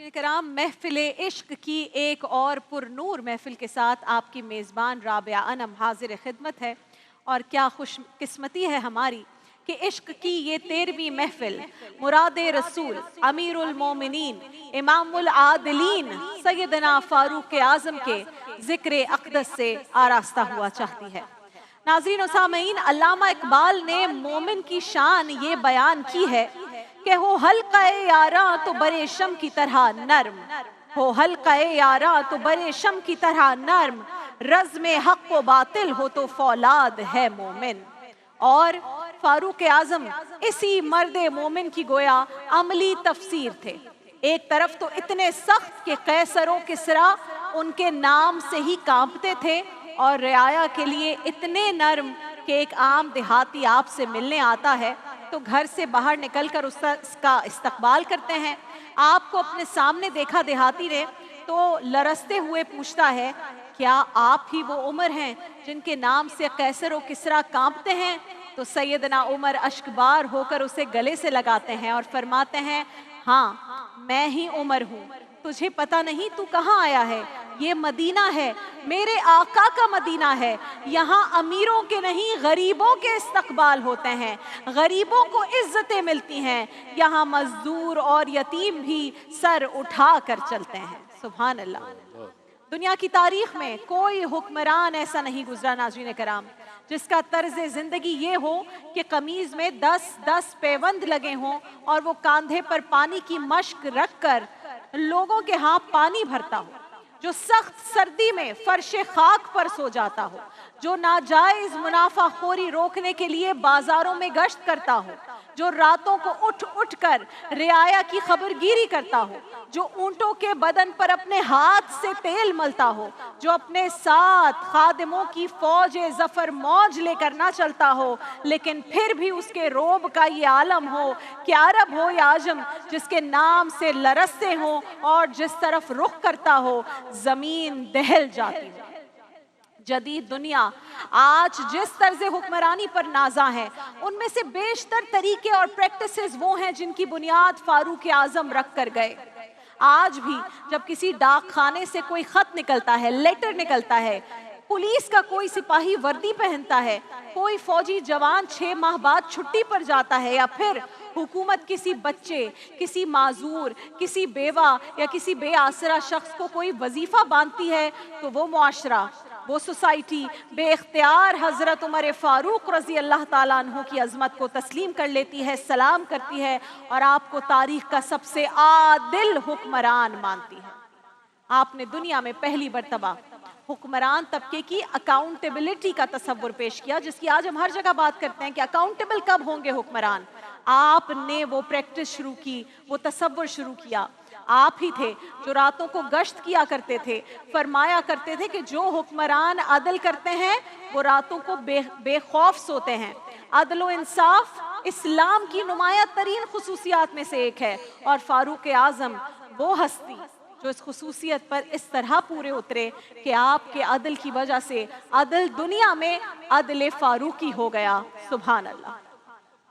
नाज़रीन करام, महफिल इश्क की एक और पुरनूर महफिल के साथ आपकी मेज़बान राबिया अनम हाजिर खिदमत है। और क्या खुशकिस्मती है हमारी कि इश्क की ये 13वीं महफिल मुराद रसूल अमीरुल मोमिनीन इमामुल आदिलीन सैयदना फारूक आज़म के ज़िक्र अक़दस से आरास्ता हुआ चाहती है। नाज़रीन और सामईन, अल्लामा इकबाल ने मोमिन की शान ये बयान की है कि हो हल्क़े यारा तो बरे शम की तरह नर्म, हो हल्क़े यारा तो बरे शम की तरह नर्म, रज़्म हक़ व बातिल हो तो फौलाद है मोमिन। और फारूक आज़म इसी मर्द मोमिन की गोया अमली तफसीर थे। एक तरफ तो इतने सख्त कि कैसर व किसरा उनके नाम से ही कांपते थे, और रियाया के लिए इतने नर्म कि एक आम देहाती आपसे मिलने आता है तो घर से बाहर निकलकर उसका इस्तकबाल करते हैं। आपको अपने सामने देखा देहाती ने तो लरसते हुए पूछता है, क्या आप ही वो उमर हैं जिनके नाम से कैसर व किसरा कांपते हैं? तो सैयदना उमर अश्कबार होकर उसे गले से लगाते हैं और फरमाते हैं, हाँ मैं ही उमर हूँ। तुझे पता नहीं तू कहाँ आया है? ये मदीना है, मेरे आका का मदीना है। यहाँ अमीरों के नहीं गरीबों के इस्तकबाल होते हैं, गरीबों को इज्जतें मिलती हैं। यहाँ मजदूर और यतीम भी सर उठा कर चलते हैं। सुभान अल्लाह। दुनिया की तारीख में कोई हुक्मरान ऐसा नहीं गुजरा नाज़रीन कराम जिसका तर्ज ज़िंदगी ये हो कि कमीज़ में 10-10 पैबंद लगे हों और वो कांधे पर पानी की मश्क रख कर लोगों के यहाँ पानी भरता हो, जो सख्त सर्दी में फर्श खाक पर सो जाता हो, जो नाजायज मुनाफा खोरी रोकने के लिए बाजारों में गश्त करता हो, जो रातों को उठ उठ कर रियाया की खबरगीरी करता हो, जो ऊंटों के बदन पर अपने हाथ से तेल मलता हो, जो अपने साथ खादिमों की फौज जफर मौज लेकर ना चलता हो, लेकिन फिर भी उसके रोब का ये आलम हो कि अरब हो या अजम, जिसके नाम से लरसते हो और जिस तरफ रुख करता हो जमीन दहल जाती हो। जदीद दुनिया आज जिस तर्ज हुक्मरानी पर नाजा है, उनमें से बेशतर तरीके और प्रैक्टिसेस वो हैं जिनकी बुनियाद फारूक आज़म रख कर गए। आज भी जब किसी डाक खाने से कोई खत निकलता है, लेटर निकलता है, पुलिस का कोई सिपाही वर्दी पहनता है, कोई फौजी जवान 6 माह बाद छुट्टी पर जाता है, या फिर हुकूमत किसी बच्चे, किसी माजूर, किसी बेवा या किसी बेआसरा शख्स को कोई वजीफा बांधती है, तो वो मुआशरा, वो सोसाइटी बेख्तियार हज़रत उमर फ़ारूक रज़ी अल्लाह ताला अन्हु की अज़मत को तस्लीम कर लेती है, सलाम करती है और आपको तारीख़ का सबसे आदिल हुक्मरान मानती है। आपने दुनिया में पहली मर्तबा हुक्मरान तबके की अकाउंटेबिलिटी का तसव्वुर पेश किया, जिसकी आज हम हर जगह बात करते हैं कि अकाउंटेबल कब होंगे हुक्मरान। आपने वो प्रैक्टिस शुरू की, वो तसव्वुर शुरू किया। आप ही थे जो रातों को गश्त किया करते थे, फरमाया करते थे कि जो हुक्मरान अदल करते हैं वो रातों को बेखौफ सोते हैं। अदल व इंसाफ इस्लाम की नुमाया तरीन खुसूसियात में से एक है, और फारूक आज़म वो हस्ती जो इस खुसूसियत पर इस तरह पूरे उतरे कि आपके अदल की वजह से अदल दुनिया में अदल फारूकी हो गया। सुभान अल्लाह।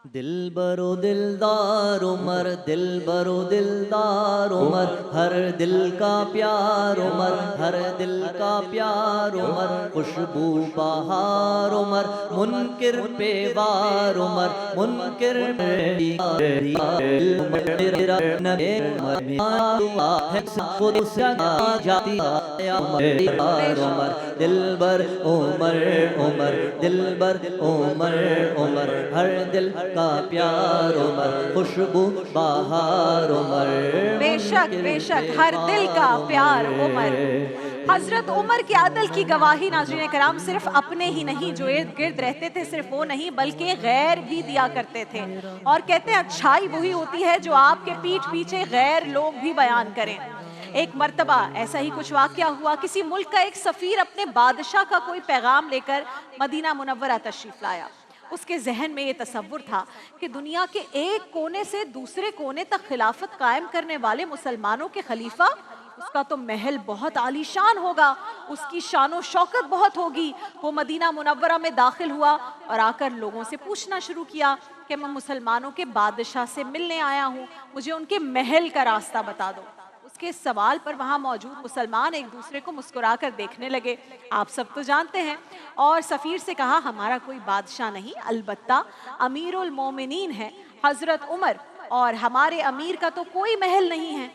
दिल बरो दिलदार उमर, दिल बरो दिलदार उमर, हर दिल का प्यार उमर, हर दिल का प्यार उमर, खुशबू बहार उमर, मुनकिर पे वार उमर, मुनकिर उमर, दिलबर उमर उमर, दिलबर उमर उमर, हर दिल का प्यार उमर, खुशबू बहार उमर। बेशक बेशक हर दिल का प्यार उमर। हजरत उमर के अदल की गवाही नाज़रीन कराम सिर्फ अपने ही नहीं जो इर्द गिर्द रहते थे सिर्फ वो नहीं, बल्कि गैर भी दिया करते थे। और कहते हैं अच्छाई वही होती है जो आपके पीठ पीछे गैर लोग भी बयान करें। एक मर्तबा ऐसा ही कुछ वाक़या हुआ, किसी मुल्क का एक सफ़ीर अपने बादशाह का कोई पैगाम लेकर मदीना मुनव्वरा तशरीफ़ लाया। उसके जहन में ये तसव्वुर था कि दुनिया के एक कोने से दूसरे कोने तक खिलाफत कायम करने वाले मुसलमानों के खलीफा, उसका तो महल बहुत आलीशान होगा, उसकी शानो शौकत बहुत होगी। वो मदीना मुनव्वरा में दाखिल हुआ और आकर लोगों से पूछना शुरू किया कि मैं मुसलमानों के बादशाह से मिलने आया हूँ, मुझे उनके महल का रास्ता बता दो। के सवाल पर वहाँ मौजूद मुसलमान एक दूसरे को मुस्कुरा कर देखने लगे। आप सब तो जानते हैं। और सफ़ीर से कहा, हमारा कोई बादशाह नहीं, अलबत्ता अमीरुल मोमिनीन है हज़रत उमर, और हमारे अमीर का तो कोई महल नहीं है।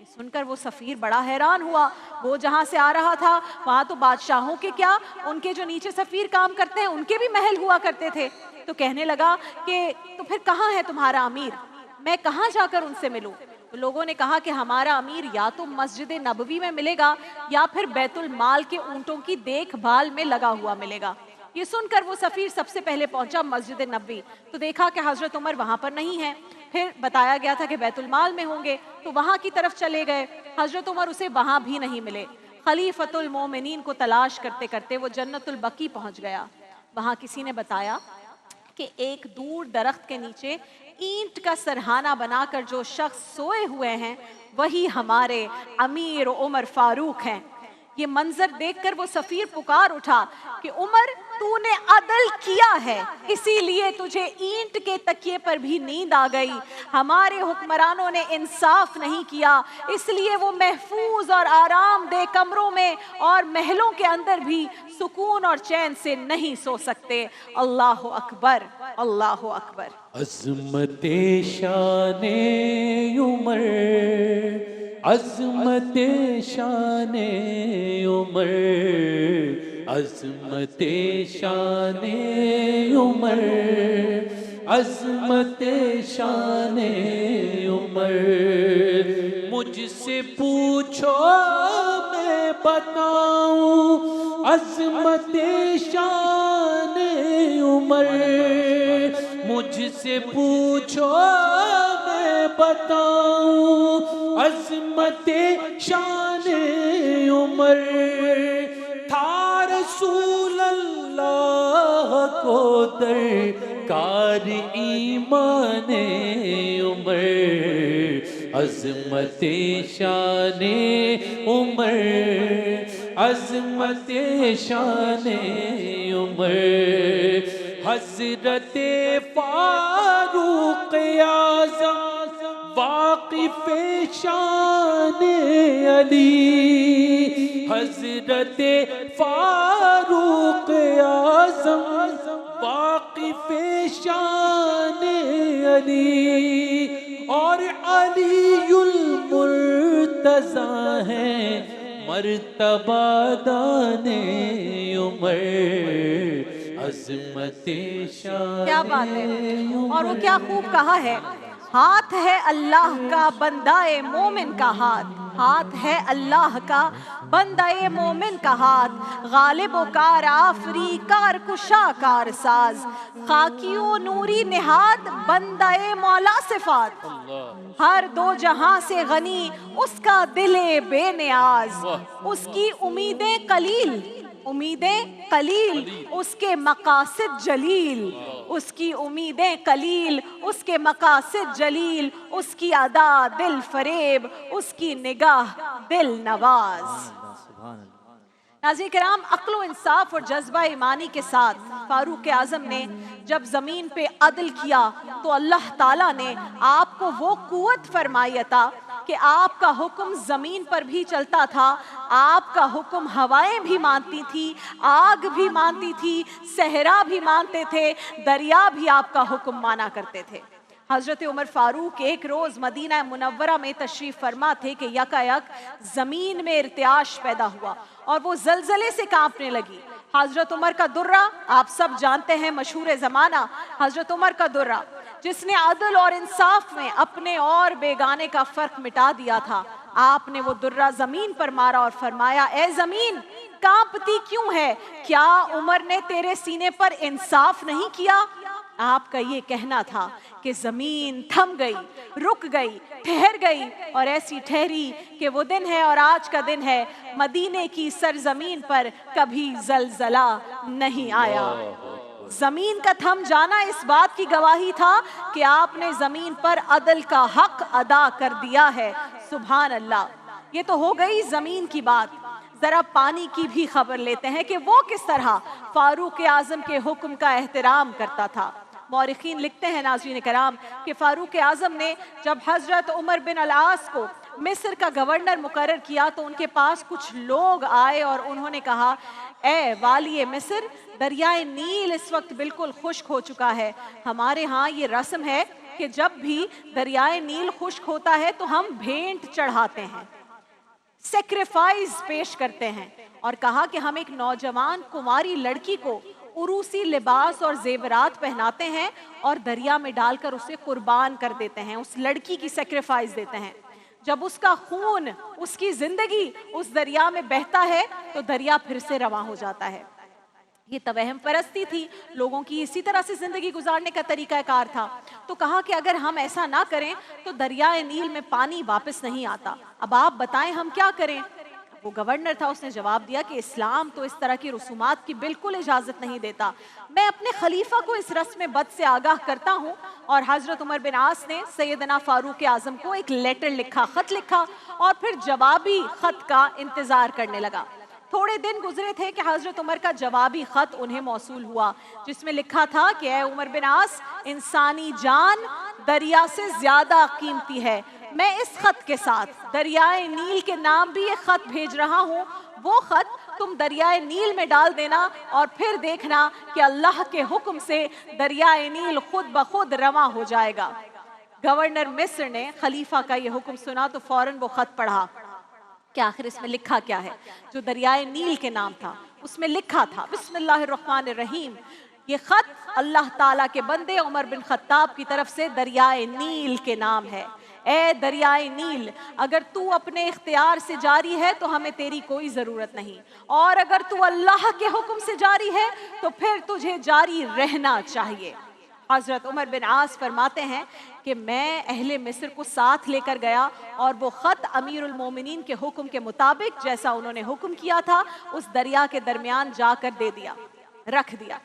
सुनकर वो सफ़ीर बड़ा हैरान हुआ। वो जहाँ से आ रहा था वहाँ तो बादशाहों के क्या, उनके जो नीचे सफ़ीर काम करते हैं उनके भी महल हुआ करते थे। तो कहने लगा कि तो फिर कहाँ है तुम्हारा अमीर, मैं कहाँ जाकर उनसे मिलूं? तो लोगों ने कहा कि हमारा अमीर या तो मस्जिद नबवी में मिलेगा या फिर बैतुल माल के ऊंटों की देखभाल में लगा हुआ मिलेगा। ये सुनकर वो सफ़ीर सबसे पहले पहुंचा मस्जिद नबवी, तो देखा कि हज़रत उमर वहाँ पर नहीं है। फिर बताया गया था कि बैतुल माल में होंगे, तो वहाँ की तरफ चले गए। हज़रत उमर उसे वहाँ भी नहीं मिले। खलीफतुल मोमिनीन को तलाश करते करते वो जन्नतुल बकी पहुँच गया। वहाँ किसी ने बताया कि एक दूर दरख्त के नीचे ईंट का सरहाना बनाकर जो शख्स सोए हुए हैं वही हमारे अमीर उमर फारूक हैं। ये मंजर देखकर वो सफ़ीर पुकार उठा कि उमर, तूने अदल किया है, इसीलिए तुझे ईंट के तकिए पर भी नींद आ गई। हमारे हुक्मरानों ने इंसाफ नहीं किया, इसलिए वो महफूज और आरामदेह कमरों में और महलों के अंदर भी सुकून और चैन से नहीं सो सकते। अल्लाह अकबर, अल्लाह अकबर। अज़मते शाने उमर, अज़मते शाने उमर, अज़मते शाने उमर, अज़मते शाने उमर। मुझसे पूछो मैं बताऊं, अज़मते शाने उमर। मुझसे पूछो मैं बताऊं, अज़मते शाने उमर। था रसूल अल्लाह को दरकार ईमाने उमर, अज़मते शाने उमर, अज़मते शाने उमर। हज़रते फारूक आज़म वाक़िफ़े शाने अली, हज़रते फारूक आज़म वाक़िफ़े शाने अली। और अलीयुल मुर्तज़ा है मर्तबा दाने उमर, अज़मते शाने। क्या बात है। और वो क्या खूब कहा है, हाथ है अल्लाह का बंदाए मोमिन का हाथ, हाथ है अल्लाह का बंदाए मोमिन का हाथ। गालिब व कार आफरी कार कुशा कार साज, खाकियो नूरी निहाद बंदाए मौला सिफात। हर दो जहां से गनी उसका दिले बेनियाज, उसकी उम्मीदें कलील, उम्मीदें कलील उसके मकासिद जलील, उसकी उम्मीदें कलील उसके मकासिद जलील। उसकी अदा दिल फरेब, उसकी निगाह दिल नवाज। नाज़रीन किराम, अक्ल इंसाफ और जज्बा ईमानी के साथ फारूक आज़म ने जब ज़मीन पे अदल किया तो अल्लाह ताला ने आपको वो कुव्वत फरमाई अता कि आपका हुक्म ज़मीन पर भी चलता था, आपका हुक्म हवाएं भी मानती थी, आग भी मानती थी, सहरा भी मानते थे, दरिया भी आपका हुक्म माना करते थे। हज़रत उमर फारूक एक रोज़ मदीना मुनव्वरा में तशरीफ़ फरमा थे कि यकायक ज़मीन में इर्तियाश पैदा हुआ और वो ज़लज़ले से कांपने लगी। हज़रत उमर का दुर्रा आप सब जानते हैं, मशहूर ज़माना हज़रत उमर का दुर्रा, जिसने अदल और इंसाफ में अपने और बेगाने का फ़र्क मिटा दिया था। आपने वो दुर्रा ज़मीन पर मारा और फरमाया, ए ज़मीन कांपती क्यों है, क्या उमर ने तेरे सीने पर इंसाफ नहीं किया? आपका ये कहना था कि ज़मीन थम गई, रुक गई, ठहर गई और ऐसी ठहरी कि वो दिन है और आज का दिन है, मदीने की सरजमीन पर कभी ज़लज़ला नहीं आया। ज़मीन का थम जाना इस बात की गवाही था कि आपने ज़मीन पर अदल का हक अदा कर दिया है। सुभान अल्लाह। ये तो हो गई ज़मीन की बात। ज़रा पानी की भी खबर लेते हैं कि वो किस तरह फारूक आज़म के हुक्म का एहतराम करता था। मौरिखीन लिखते हैं नाज़रीन कराम कि फारूक आज़म ने जब हज़रत उमर बिन अल-आस को मिस्र का गवर्नर मुकर्रर किया तो उनके पास कुछ लोग आए और उन्होंने कहा, ए वाली मिस्र, दरियाए नील इस वक्त बिल्कुल खुश्क हो चुका है। हमारे यहाँ ये रस्म है कि जब भी दरियाए नील खुश्क होता है तो हम भेंट चढ़ाते हैं, सेक्रीफाइस पेश करते हैं। और कहा कि हम एक नौजवान कुंवारी लड़की को उरूसी लिबास और जेवरात पहनाते हैं और दरिया में डालकर उसे कुर्बान कर देते हैं, उस लड़की की सेक्रीफाइस देते हैं। जब उसका खून, उसकी जिंदगी उस दरिया में बहता है तो दरिया फिर से रवां हो जाता है। ये तवहम परस्ती थी, लोगों की इसी तरह से जिंदगी गुजारने का तरीकाकार था। तो कहा कि अगर हम ऐसा ना करें तो दरियाए नील में पानी वापस नहीं आता, अब आप बताएं हम क्या करें। वो गवर्नर था, उसने जवाब दिया कि इस्लाम तो इस तरह की रसूमात की बिल्कुल इजाज़त नहीं देता। मैं अपने खलीफा को इस रस्म बद से आगाह करता हूँ। और हज़रत उमर बिन आस ने सैयदना फारूक आज़म को एक लेटर लिखा, ख़त लिखा और फिर जवाबी ख़त का इंतज़ार करने लगा। थोड़े दिन गुजरे थे कि हज़रत उमर का जवाबी ख़त उन्हें मौसूल हुआ, जिसमें लिखा था कि ए उमर बिन आस, इंसानी जान दरिया से ज़्यादा कीमती है। मैं इस ख़त के साथ दरियाए नील के नाम भी एक ख़त भेज रहा हूँ, वो ख़त तुम दरियाए नील में डाल देना और फिर देखना कि अल्लाह के हुक्म से दरियाए नील खुद ब खुद रवां हो जाएगा। गवर्नर मिस्र ने खलीफा का ये हुक्म सुना तो फौरन वो ख़त पढ़ा कि आखिर इसमें लिखा क्या है। जो दरियाए नील के नाम था उसमें लिखा था बिस्मिल्लाहिर्रहमानिर्रहीम, ये ख़त अल्लाह ताला के बंदे उमर बिन खत्ताब की तरफ से दरियाए नील के नाम है। ए दरियाए नील, अगर तू अपने इख्तियार से जारी है तो हमें तेरी कोई ज़रूरत नहीं, और अगर तू अल्लाह के हुक्म से जारी है तो फिर तुझे जारी रहना चाहिए। हज़रत उमर बिन आस फरमाते हैं कि मैं अहले मिस्र को साथ लेकर गया और वो ख़त अमीरुल मोमिनीन के हुक्म के मुताबिक जैसा उन्होंने हुक्म किया था उस दरिया के दरमियान जाकर दे दिया, रख दिया।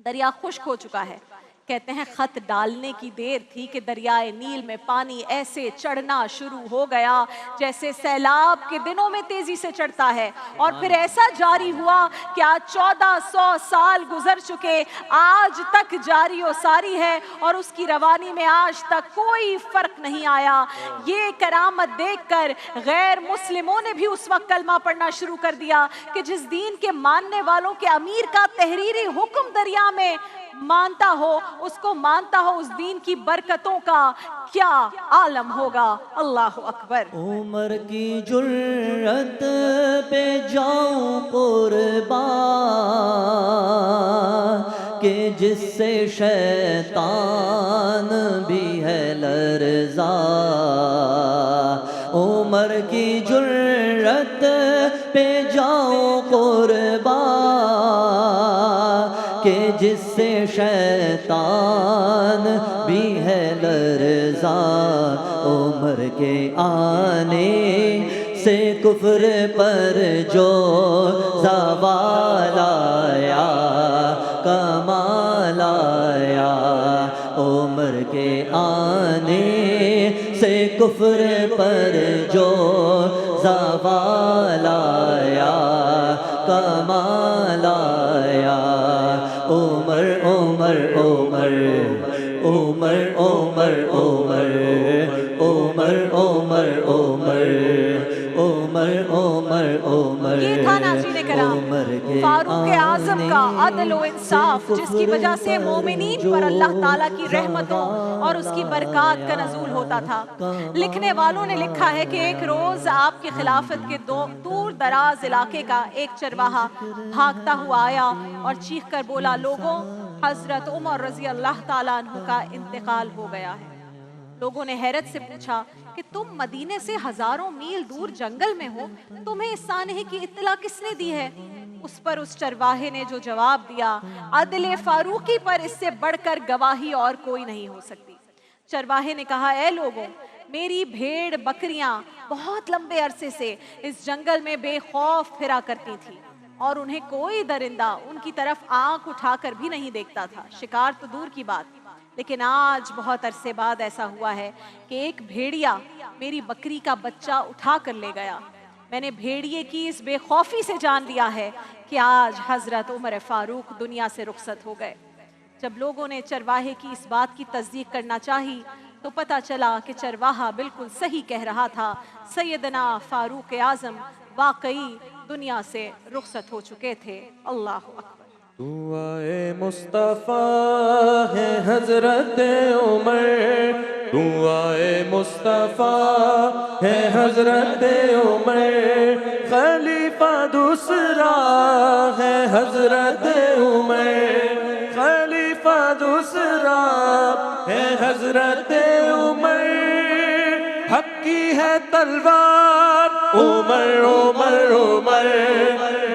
दरिया खुश्क हो चुका है। कहते हैं ख़त डालने की देर थी कि दरियाए नील में पानी ऐसे चढ़ना शुरू हो गया जैसे सैलाब के दिनों में तेजी से चढ़ता है। और फिर ऐसा जारी हुआ कि आज 1400 साल गुजर चुके, आज तक जारी और सारी है और उसकी रवानी में आज तक कोई फर्क नहीं आया। ये करामत देखकर गैर मुस्लिमों ने भी उस वक्त कलमा पढ़ना शुरू कर दिया कि जिस दीन के मानने वालों के अमीर का तहरीरी हुक्म दरिया में मानता हो, उसको मानता हो, उस दीन की बरकतों का क्या आलम होगा। अल्लाह अकबर। उमर की जुर्रत पे जाऊं कुर्बान कि जिससे शैतान भी है लरज़ा। उमर की जुर्रत पे जाऊं कुर्बान कि जिससे शैतान भी है लरज़ा। उमर के आने से कुफ्र पर जो ज़वाल आया, कमाल आया। उमर के आने से कुफ्र पर जो ज़वाल आया, कमाल आया। उमर उमर उमर उमर उमर उमर उमर उमर उमर उमर उमर उमर। ये था नाज़रीन कराम फारूक आज़म का अदल व इंसाफ, जिसकी वजह से मोमिनीन पर अल्लाह ताला की रहमतों और उसकी बरक़ात का नज़ूल होता था। लिखने वालों ने लिखा है कि एक रोज़ आपकी खिलाफत के दूर दराज इलाके का एक चरवाहा भागता हुआ आया और चीख कर बोला, लोगों, हज़रत उमर रज़ी अल्लाह ताला अन्हु का इंतकाल हो गया है। लोगों ने हैरत से पूछा कि तुम मदीने से हजारों मील दूर जंगल में हो, तुम्हें इस सानहे की इत्तला किसने दी है? उस पर उस चरवाहे ने जो जवाब दिया, अदले फारूकी पर इससे बढ़कर गवाही और कोई नहीं हो सकती। चरवाहे ने कहा, ए लोगों, मेरी भेड़ बकरियां बहुत लंबे अरसे से इस जंगल में बेखौफ फिरा करती थी और उन्हें कोई दरिंदा उनकी तरफ आंख उठाकर भी नहीं देखता था, शिकार तो दूर की बात। लेकिन आज बहुत अरसे बाद ऐसा हुआ है कि एक भेड़िया मेरी बकरी का बच्चा उठा कर ले गया। मैंने भेड़िए की इस बेखौफी से जान लिया है कि आज हज़रत उमर फारूक दुनिया से रुखसत हो गए। जब लोगों ने चरवाहे की इस बात की तस्दीक करना चाही تو پتہ چلا کہ چرواہا بالکل صحیح کہہ رہا تھا، سیدنا فاروق اعظم واقعی دنیا سے رخصت ہو چکے تھے۔ اللہ اکبر۔ دعائے مصطفیٰ ہے حضرت عمر، دعائے مصطفیٰ ہے حضرت عمر، خلیفہ دوسرا ہے حضرت عمر، خلیفہ دوسرا ہے حضرت عمر، حق کی ہے تلوار عمر عمر عمر،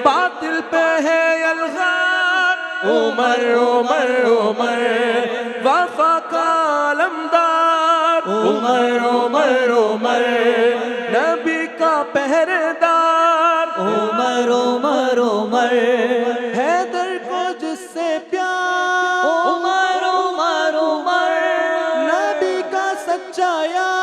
باطل پہ ہے الغار عمر عمر عمر، وفا کا علمدار عمر عمر عمر، نبی کا پہرےدار عمر عمر عمر، حیدر کو جس سے پیار عمر عمر عمر، نبی کا سچا یار،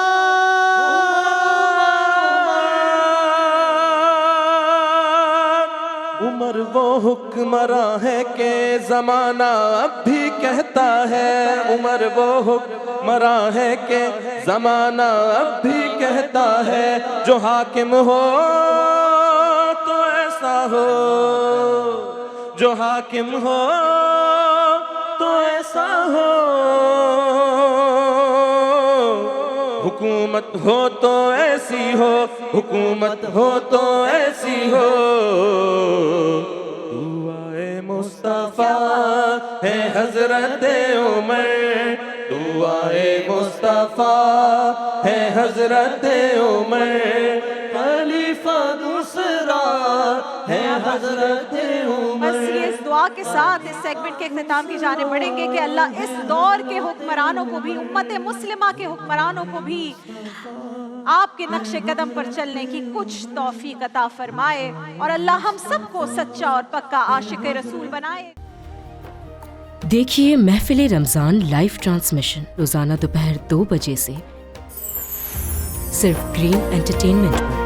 عمر وہ حکمراں ہے کہ زمانہ اب بھی کہتا ہے، عمر وہ حکمراں ہے کہ زمانہ اب بھی کہتا ہے، جو حاکم ہو تو ایسا ہو، جو حاکم ہو تو ایسا ہو، حکومت ہو تو ایسی ہو، حکومت ہو تو ایسی ہو، دعائے مصطفیٰ ہے حضرت عمر، دعائے مصطفیٰ ہے حضرت عمر، خلیفہ دوسرا ہے حضرت عمر۔ بس یہ اس دعا کے ساتھ اس سیگمنٹ کے اختتام کی جانب بڑھیں گے کہ اللہ اس دور کے حکمرانوں کو بھی، امت مسلمہ کے حکمرانوں کو بھی آپ کے نقش قدم پر چلنے کی کچھ توفیق عطا فرمائے، اور اللہ ہم سب کو سچا اور پکا عاشق رسول بنائے۔ دیکھیے محفل رمضان لائیو ٹرانسمیشن روزانہ دوپہر 2 بجے سے صرف گرین انٹرٹینمنٹ پر۔